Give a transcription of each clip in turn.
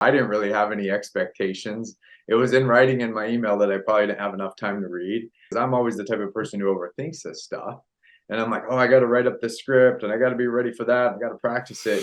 I didn't really have any expectations. It was in writing in my email that I probably didn't have enough time to read. Because I'm always the type of person who overthinks this stuff. And I'm like, oh, I got to write up this script and I got to be ready for that. I got to practice it.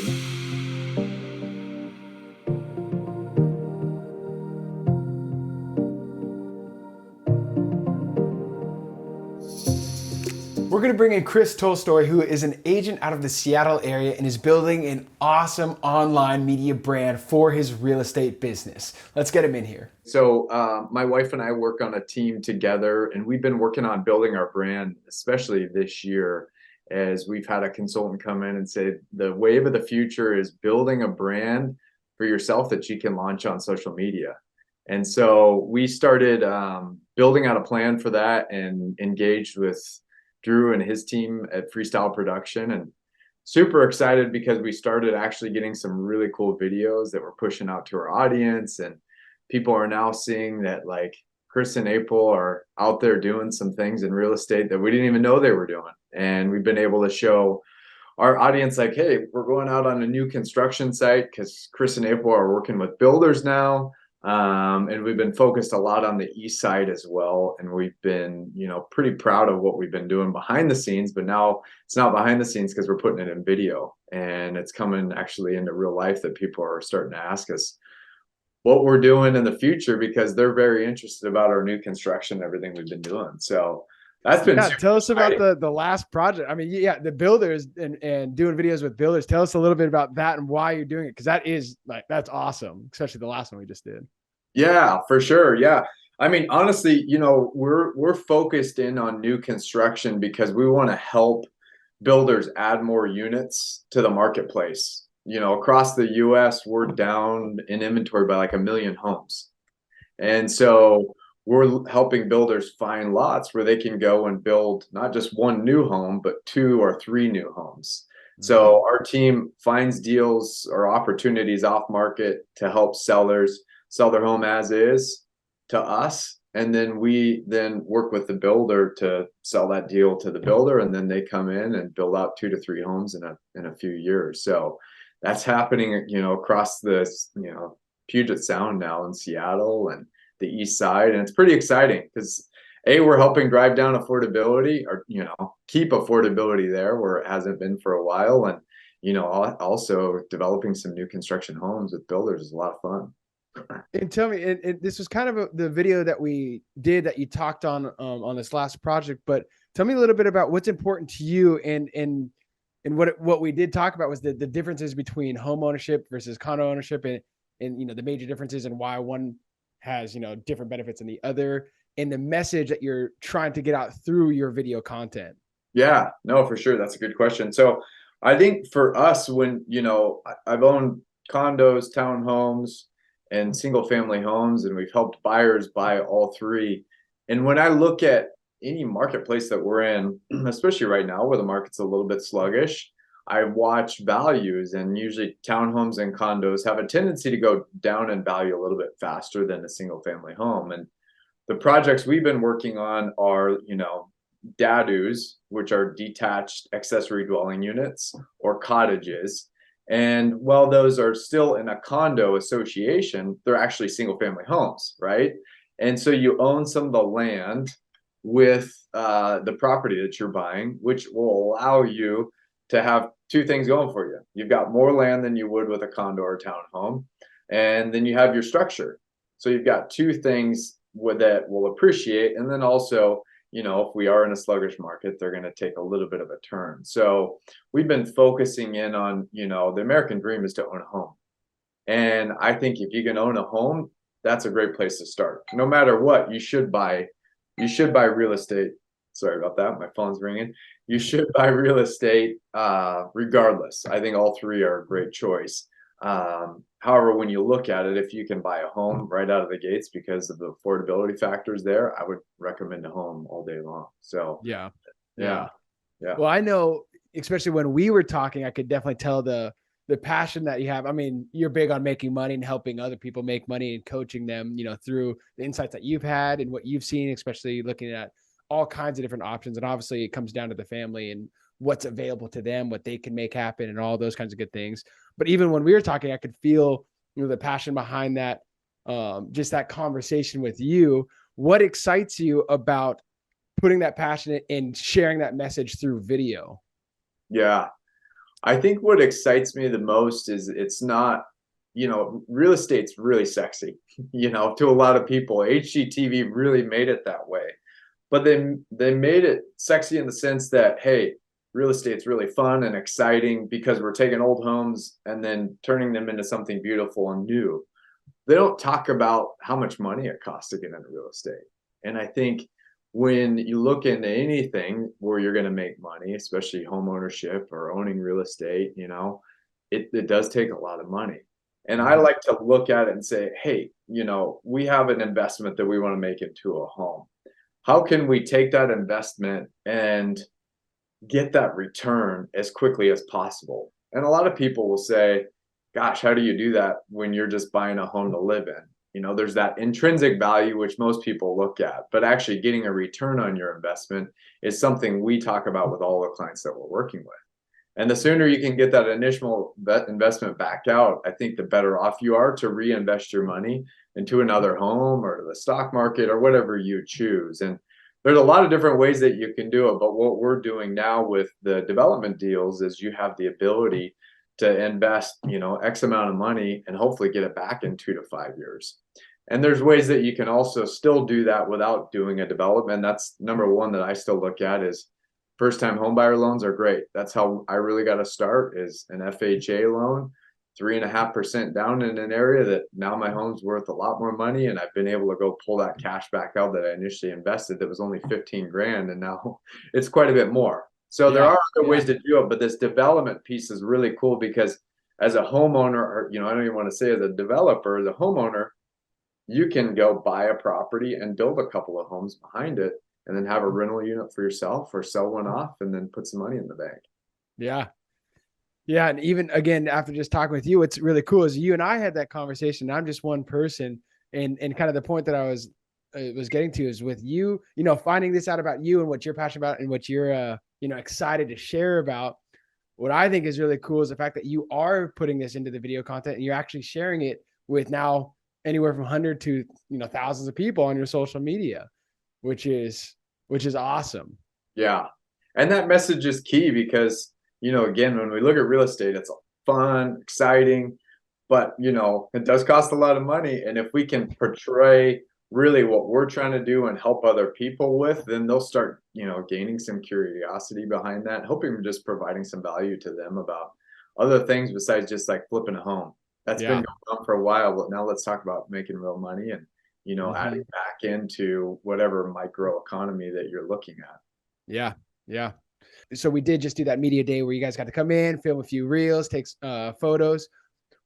We're going to bring in Chris Tolstoy, who is an agent out of the Seattle area and is building an awesome online media brand for his real estate business. Let's get him in here. So my wife and I work on a team together, and we've been working on building our brand, especially this year, as we've had a consultant come in and say the wave of the future is building a brand for yourself that you can launch on social media. And so we started building out a plan for that and engaged with Dru and his team at FreeStyle Production, and super excited because we started actually getting some really cool videos that we're pushing out to our audience, and people are now seeing that like Chris and April are out there doing some things in real estate that we didn't even know they were doing. And we've been able to show our audience like, hey, we're going out on a new construction site because Chris and April are working with builders now. And we've been focused a lot on the east side as well. And we've been, pretty proud of what we've been doing behind the scenes, but now it's not behind the scenes because we're putting it in video, and it's coming actually into real life that people are starting to ask us what we're doing in the future because they're very interested about our new construction and everything we've been doing. So that's been Tell us exciting. about the last project. I mean, yeah, the builders and doing videos with builders. Tell us a little bit about that and why you're doing it, because that's awesome, especially the last one we just did. Yeah, for sure. Yeah. I mean, honestly, we're focused in on new construction because we want to help builders add more units to the marketplace. Across the US, we're down in inventory by like 1 million homes. And so we're helping builders find lots where they can go and build not just one new home, but 2 or 3 new homes. So our team finds deals or opportunities off market to help sellers sell their home as is to us, and then we work with the builder to sell that deal to the builder, and then they come in and build out 2 to 3 homes in a few years. So that's happening across this Puget Sound now in Seattle and the east side, and it's pretty exciting because we're helping drive down affordability, or keep affordability there where it hasn't been for a while, and also developing some new construction homes with builders is a lot of fun. And tell me, this was kind of the video that we did that you talked on this last project, but tell me a little bit about what's important to you, and what we did talk about was the differences between home ownership versus condo ownership, and the major differences and why one has different benefits than the other, and the message that you're trying to get out through your video content. Yeah, no, for sure. That's a good question. So I think for us, when I've owned condos, townhomes, and single family homes, and we've helped buyers buy all 3. And when I look at any marketplace that we're in, especially right now where the market's a little bit sluggish, I watch values, and usually townhomes and condos have a tendency to go down in value a little bit faster than a single family home. And the projects we've been working on are, DADUs, which are detached accessory dwelling units or cottages. And while those are still in a condo association, they're actually single family homes, right? And so you own some of the land with the property that you're buying, which will allow you to have 2 things going for you. You've got more land than you would with a condo or townhome, and then you have your structure. So you've got 2 things that will appreciate, and then also if we are in a sluggish market, they're going to take a little bit of a turn. So we've been focusing in on, the American dream is to own a home. And I think if you can own a home, that's a great place to start. No matter what, you should buy real estate. Sorry about that. My phone's ringing. You should buy real estate regardless. I think all 3 are a great choice. However, when you look at it, if you can buy a home right out of the gates because of the affordability factors there, I would recommend a home all day long. So Yeah. Well, I know, especially when we were talking, I could definitely tell the passion that you have. I mean, you're big on making money and helping other people make money and coaching them, through the insights that you've had and what you've seen, especially looking at all kinds of different options. And obviously it comes down to the family and what's available to them, what they can make happen, and all those kinds of good things. But even when we were talking, I could feel the passion behind that, just that conversation with you. What excites you about putting that passion and sharing that message through video? Yeah. I think what excites me the most is it's not, real estate's really sexy, to a lot of people. HGTV really made it that way. But they made it sexy in the sense that, hey, real estate's really fun and exciting because we're taking old homes and then turning them into something beautiful and new. They don't talk about how much money it costs to get into real estate. And I think when you look into anything where you're going to make money, especially home ownership or owning real estate, it does take a lot of money. And I like to look at it and say, hey, we have an investment that we want to make into a home. How can we take that investment and get that return as quickly as possible? And a lot of people will say, gosh, how do you do that when you're just buying a home to live in? There's that intrinsic value, which most people look at, but actually getting a return on your investment is something we talk about with all the clients that we're working with. And the sooner you can get that initial investment back out, I think the better off you are to reinvest your money into another home or the stock market or whatever you choose. And there's a lot of different ways that you can do it. But what we're doing now with the development deals is you have the ability to invest, X amount of money and hopefully get it back in 2 to 5 years. And there's ways that you can also still do that without doing a development. That's number one that I still look at is first-time homebuyer loans are great. That's how I really got to start is an FHA loan, 3.5% down in an area that now my home's worth a lot more money. And I've been able to go pull that cash back out that I initially invested that was only 15 grand. And now it's quite a bit more. So there are other ways to do it, but this development piece is really cool because as a homeowner, or, I don't even want to say as a developer, as a homeowner, you can go buy a property and build a couple of homes behind it and then have a rental unit for yourself or sell one off and then put some money in the bank. Yeah. Yeah. And even again, after just talking with you, what's really cool is you and I had that conversation. I'm just one person. And kind of the point that I was getting to is with you, finding this out about you and what you're passionate about and what you're, excited to share about. What I think is really cool is the fact that you are putting this into the video content and you're actually sharing it with now anywhere from 100 to, thousands of people on your social media, which is awesome. Yeah. And that message is key because, again, when we look at real estate, it's fun, exciting, but, it does cost a lot of money. And if we can portray really what we're trying to do and help other people with, then they'll start, gaining some curiosity behind that, hoping we're just providing some value to them about other things besides just like flipping a home. That's been going on for a while, but now let's talk about making real money and, adding back into whatever micro economy that you're looking at. Yeah. Yeah. So we did just do that media day where you guys got to come in, film a few reels, take photos.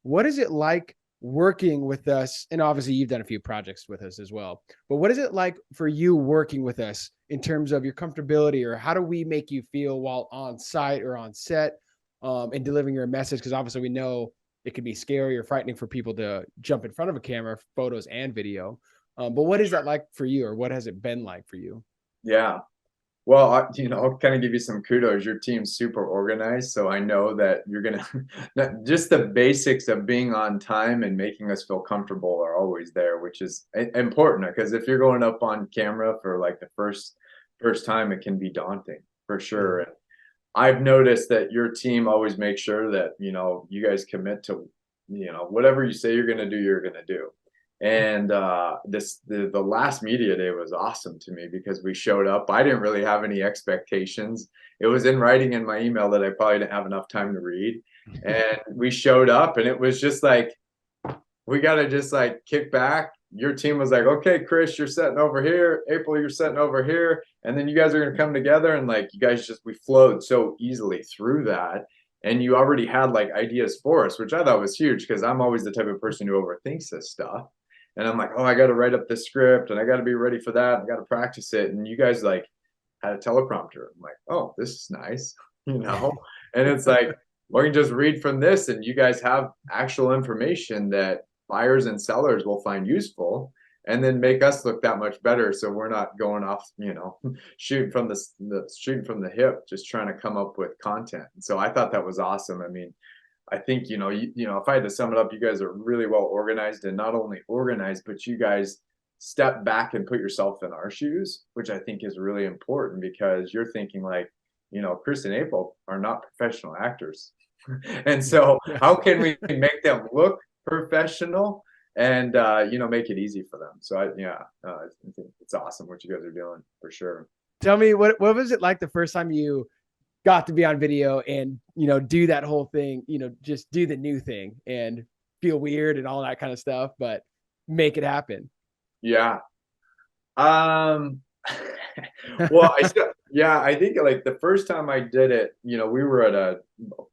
What is it like working with us? And obviously you've done a few projects with us as well, but what is it like for you working with us in terms of your comfortability, or how do we make you feel while on site or on set and delivering your message? Because obviously we know it can be scary or frightening for people to jump in front of a camera, photos and video. But what is that like for you, or what has it been like for you? Yeah. Well, I'll kind of give you some kudos. Your team's super organized. So I know that you're going to, just the basics of being on time and making us feel comfortable are always there, which is important because if you're going up on camera for like the first time, it can be daunting for sure. And I've noticed that your team always makes sure that, you guys commit to, whatever you say you're going to do, you're going to do. And the last media day was awesome to me because we showed up. I didn't really have any expectations. It was in writing in my email that I probably didn't have enough time to read. And we showed up and it was just like, we got to just like kick back. Your team was like, okay, Chris, you're sitting over here. April, you're sitting over here. And then you guys are going to come together. And like, you guys we flowed so easily through that. And you already had like ideas for us, which I thought was huge because I'm always the type of person who overthinks this stuff. And I'm like, oh, I got to write up this script and I got to be ready for that. I got to practice it. And you guys like had a teleprompter. I'm like, oh, this is nice, And it's like, well, you can just read from this and you guys have actual information that buyers and sellers will find useful and then make us look that much better. So we're not going off, shooting from the hip, just trying to come up with content. And so I thought that was awesome. I mean, I think, if I had to sum it up, you guys are really well organized, and not only organized, but you guys step back and put yourself in our shoes, which I think is really important, because you're thinking like, Chris and April are not professional actors. And so Yeah. how can we make them look professional and, make it easy for them? So I think it's awesome what you guys are doing, for sure. Tell me, what was it like the first time you got to be on video and, do that whole thing, just do the new thing and feel weird and all that kind of stuff, but make it happen? Yeah. Um, well, I think like the first time I did it,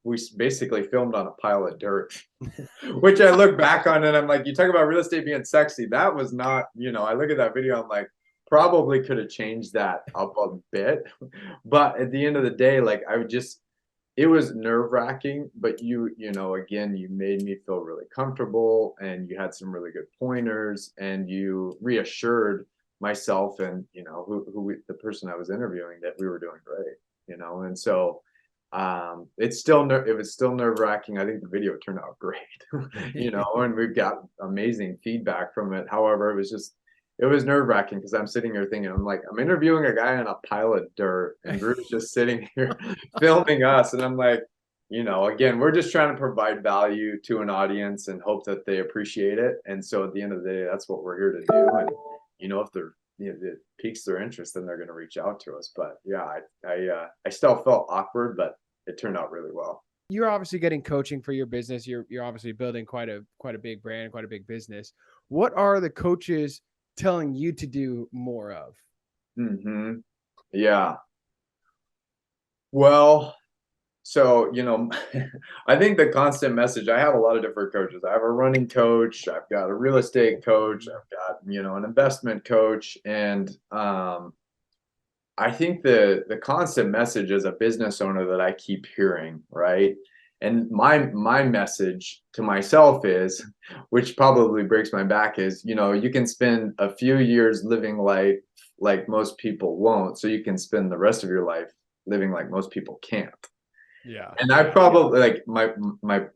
we basically filmed on a pile of dirt, which I look back on and I'm like, you talk about real estate being sexy. That was not, I look at that video, I'm like, probably could have changed that up a bit. But at the end of the day, like it was nerve wracking, but again, you made me feel really comfortable, and you had some really good pointers, and you reassured myself and, the person I was interviewing, that we were doing great, and so it was still nerve wracking. I think the video turned out great, and we've got amazing feedback from it. However, it was nerve wracking, because I'm sitting here thinking, I'm interviewing a guy on a pile of dirt, and Drew's just sitting here filming us. And I'm like, again, we're just trying to provide value to an audience and hope that they appreciate it. And so at the end of the day, that's what we're here to do. And, if it piques their interest, then they're going to reach out to us. But yeah, I still felt awkward, but it turned out really well. You're obviously getting coaching for your business. You're obviously building quite a big brand, quite a big business. What are the coaches telling you to do more of? Yeah. Well, so, I think the constant message, I have a lot of different coaches. I have a running coach, I've got a real estate coach, I've got, an investment coach. And I think the constant message as a business owner that I keep hearing, right? And my message to myself is, which probably breaks my back, is, you can spend a few years living life like most people won't, so you can spend the rest of your life living like most people can't. Yeah. And I probably, like, my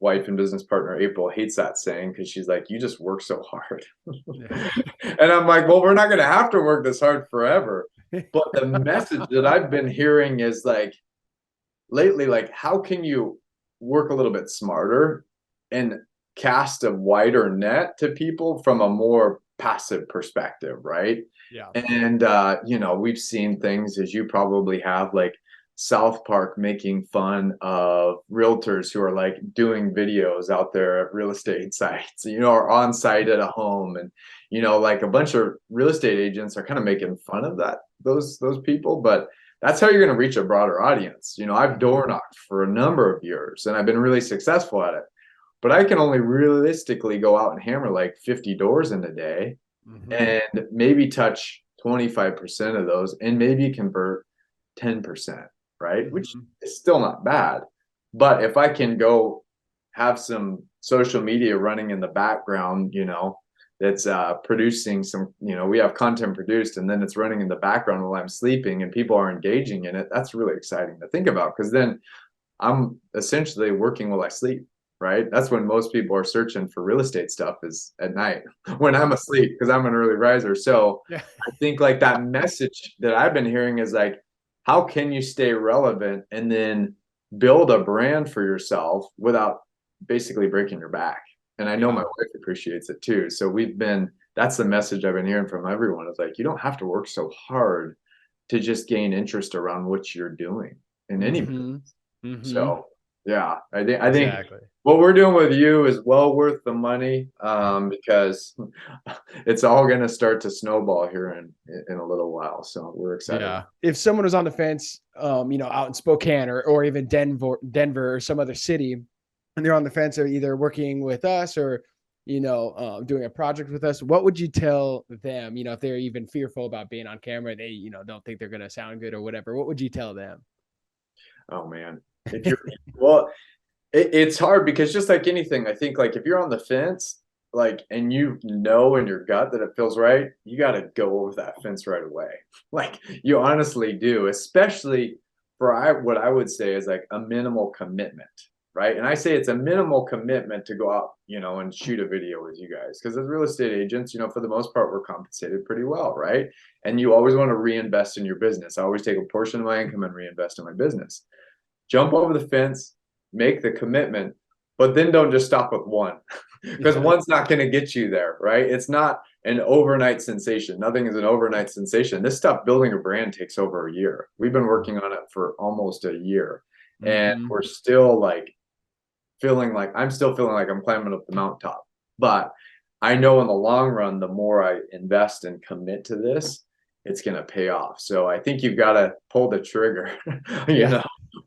wife and business partner April hates that saying, because she's like, you just work so hard. Yeah. And I'm like, well, we're not going to have to work this hard forever. But the message that I've been hearing is, like, lately, like, how can you work a little bit smarter and cast a wider net to people from a more passive perspective, right? Yeah. And we've seen things, as you probably have, like South Park making fun of realtors who are like doing videos out there at real estate sites, or on site at a home. And, like a bunch of real estate agents are kind of making fun of those people. But that's how you're going to reach a broader audience. I've door knocked for a number of years, and I've been really successful at it. But I can only realistically go out and hammer like 50 doors in a day, and maybe touch 25% of those, and maybe convert 10%, right? Which is still not bad. But if I can go have some social media running in the background, that's producing some, we have content produced, and then it's running in the background while I'm sleeping, and people are engaging in it, that's really exciting to think about, because then I'm essentially working while I sleep, right? That's when most people are searching for real estate stuff, is at night when I'm asleep, because I'm an early riser. So Yeah. I think like that message that I've been hearing is like, how can you stay relevant and then build a brand for yourself without basically breaking your back? And I know my wife appreciates it too. So that's the message I've been hearing from everyone, is like, you don't have to work so hard to just gain interest around what you're doing in any business. So yeah, I think Exactly. what we're doing with you is well worth the money, because it's all going to start to snowball here in a little while. So we're excited. Yeah. If someone was on the fence, out in Spokane or even Denver or some other city, and they're on the fence of either working with us or, doing a project with us, what would you tell them, if they're even fearful about being on camera, they, don't think they're going to sound good or whatever, what would you tell them? Oh man. Well, it's hard, because just like anything, I think, like, if you're on the fence, like, and in your gut that it feels right, you got to go over that fence right away. Like, you honestly do, especially for what I would say is like a minimal commitment, right? And I say it's a minimal commitment to go out, and shoot a video with you guys. Because as real estate agents, for the most part, we're compensated pretty well, right? And you always want to reinvest in your business. I always take a portion of my income and reinvest in my business. Jump over the fence, make the commitment, but then don't just stop with one, because one's not going to get you there, right? It's not an overnight sensation. Nothing is an overnight sensation. This stuff, building a brand, takes over a year. We've been working on it for almost a year, and we're still I'm still feeling like I'm climbing up the mountaintop. But I know in the long run, the more I invest and commit to this, it's going to pay off. So I think you've got to pull the trigger,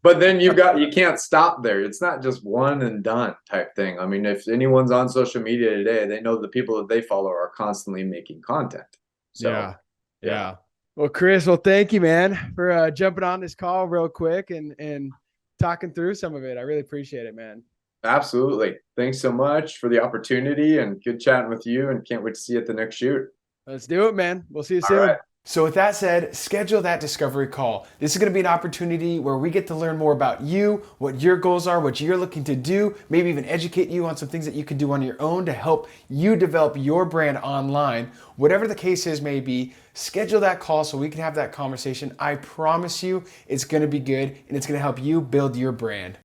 but then you can't stop there. It's not just one and done type thing. I mean, if anyone's on social media today, they know the people that they follow are constantly making content. So, yeah. Well, Chris, thank you, man, for jumping on this call real quick and talking through some of it. I really appreciate it, man. Absolutely. Thanks so much for the opportunity, and good chatting with you, and can't wait to see you at the next shoot. Let's do it, man. We'll see you soon. All right. So with that said, schedule that discovery call. This is going to be an opportunity where we get to learn more about you, what your goals are, what you're looking to do, maybe even educate you on some things that you can do on your own to help you develop your brand online. Whatever the case is may be, schedule that call so we can have that conversation. I promise you it's going to be good, and it's going to help you build your brand.